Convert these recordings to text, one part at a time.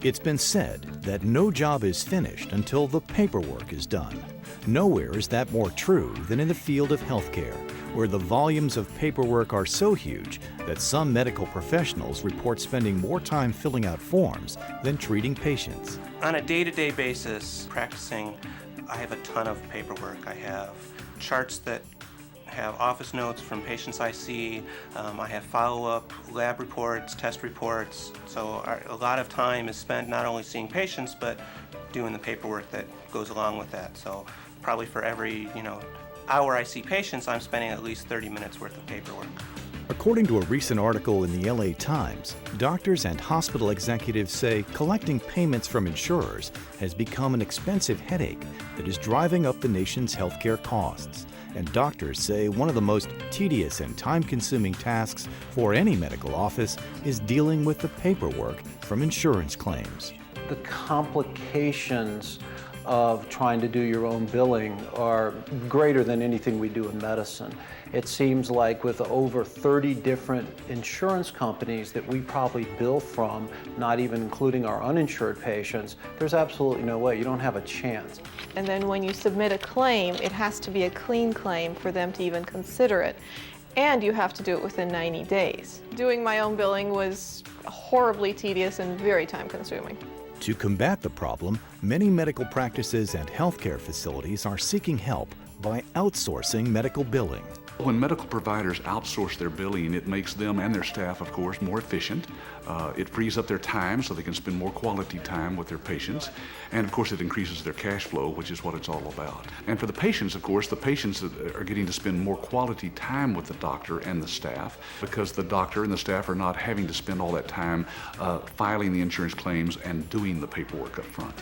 It's been said that no job is finished until the paperwork is done. Nowhere is that more true than in the field of healthcare, where the volumes of paperwork are so huge that some medical professionals report spending more time filling out forms than treating patients. On a day-to-day basis, practicing, I have a ton of paperwork. I have charts that have office notes from patients I see. I have follow-up lab reports, test reports. So a lot of time is spent not only seeing patients, but doing the paperwork that goes along with that. So probably for every hour I see patients, I'm spending at least 30 minutes worth of paperwork. According to a recent article in the LA Times, doctors and hospital executives say collecting payments from insurers has become an expensive headache that is driving up the nation's healthcare costs. And doctors say one of the most tedious and time-consuming tasks for any medical office is dealing with the paperwork from insurance claims. The complications of trying to do your own billing are greater than anything we do in medicine. It seems like with over 30 different insurance companies that we probably bill from, not even including our uninsured patients, there's absolutely no way. You don't have a chance. And then when you submit a claim, it has to be a clean claim for them to even consider it. And you have to do it within 90 days. Doing my own billing was horribly tedious and very time-consuming. To combat the problem, many medical practices and healthcare facilities are seeking help by outsourcing medical billing. When medical providers outsource their billing, it makes them and their staff, of course, more efficient. It frees up their time so they can spend more quality time with their patients. And of course, it increases their cash flow, which is what it's all about. And for the patients, of course, the patients are getting to spend more quality time with the doctor and the staff because the doctor and the staff are not having to spend all that time filing the insurance claims and doing the paperwork up front.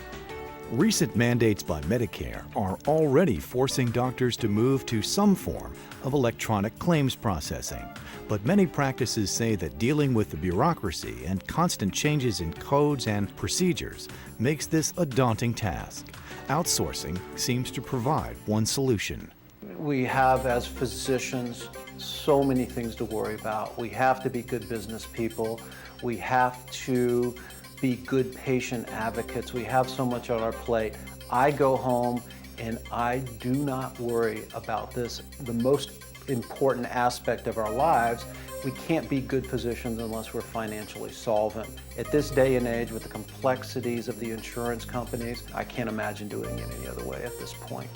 Recent mandates by Medicare are already forcing doctors to move to some form of electronic claims processing. But many practices say that dealing with the bureaucracy and constant changes in codes and procedures makes this a daunting task. Outsourcing seems to provide one solution. We have, as physicians, so many things to worry about. We have to be good business people. We have to be good patient advocates. We have so much on our plate. I go home and I do not worry about this, the most important aspect of our lives. We can't be good physicians unless we're financially solvent. At this day and age, with the complexities of the insurance companies, I can't imagine doing it any other way at this point.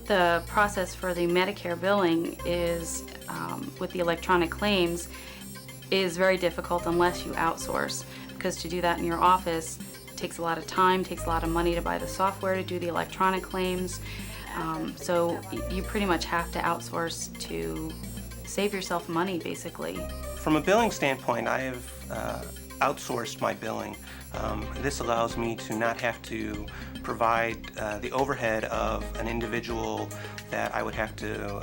The process for the Medicare billing is, with the electronic claims, is very difficult unless you outsource. Because to do that in your office takes a lot of time, takes a lot of money to buy the software to do the electronic claims. So you pretty much have to outsource to save yourself money, basically. From a billing standpoint, I have outsourced my billing. This allows me to not have to provide the overhead of an individual that I would have to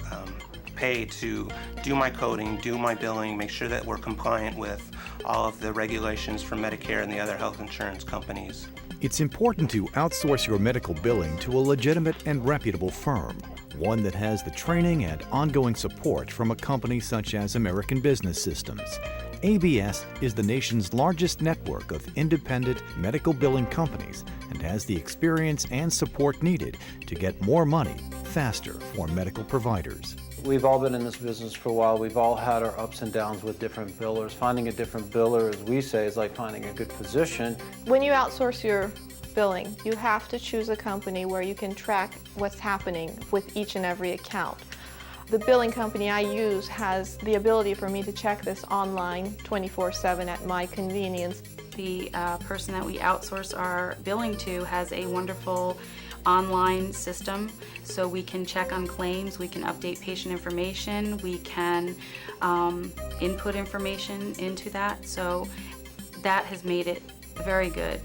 pay to do my coding, do my billing, make sure that we're compliant with all of the regulations from Medicare and the other health insurance companies. It's important to outsource your medical billing to a legitimate and reputable firm, one that has the training and ongoing support from a company such as American Business Systems. ABS is the nation's largest network of independent medical billing companies and has the experience and support needed to get more money faster for medical providers. We've all been in this business for a while. We've all had our ups and downs with different billers. Finding a different biller, as we say, is like finding a good physician. When you outsource your billing, you have to choose a company where you can track what's happening with each and every account. The billing company I use has the ability for me to check this online 24/7 at my convenience. The person that we outsource our billing to has a wonderful online system, so we can check on claims, we can update patient information, we can input information into that, so that has made it very good.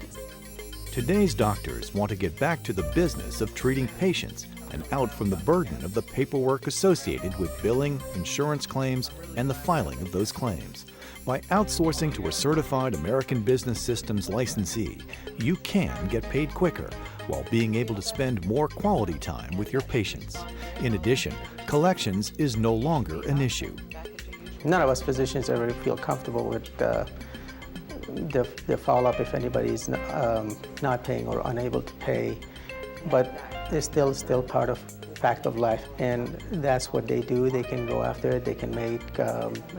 Today's doctors want to get back to the business of treating patients and out from the burden of the paperwork associated with billing, insurance claims, and the filing of those claims. By outsourcing to a certified American Business Systems licensee, you can get paid quicker while being able to spend more quality time with your patients. In addition, collections is no longer an issue. None of us physicians ever feel comfortable with the follow-up if anybody's not paying or unable to pay, but it's still part of fact of life, and that's what they do. They can go after it. They can make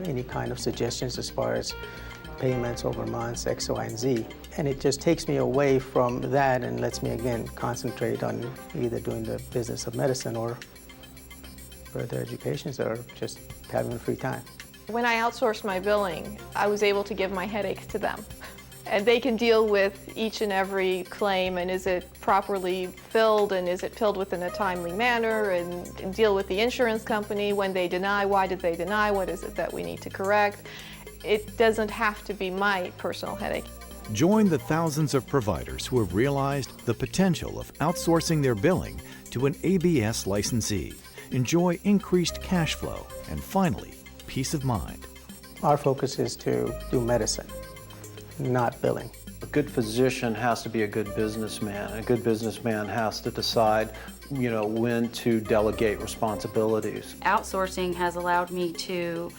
any kind of suggestions as far as payments over months, X, Y, and Z. And it just takes me away from that and lets me, again, concentrate on either doing the business of medicine or further educations or just having free time. When I outsourced my billing, I was able to give my headaches to them. And they can deal with each and every claim, and is it properly filled, and is it filled within a timely manner, and deal with the insurance company when they deny, why did they deny, what is it that we need to correct. It doesn't have to be my personal headache. Join the thousands of providers who have realized the potential of outsourcing their billing to an ABS licensee. Enjoy increased cash flow and, finally, peace of mind. Our focus is to do medicine, not billing. A good physician has to be a good businessman. A good businessman has to decide, when to delegate responsibilities. Outsourcing has allowed me to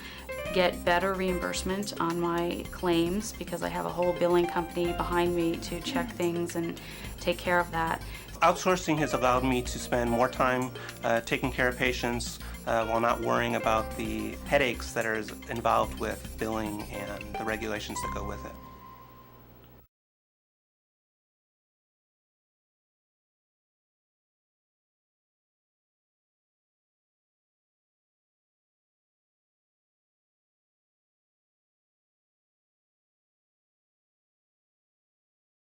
get better reimbursement on my claims because I have a whole billing company behind me to check things and take care of that. Outsourcing has allowed me to spend more time taking care of patients while not worrying about the headaches that are involved with billing and the regulations that go with it.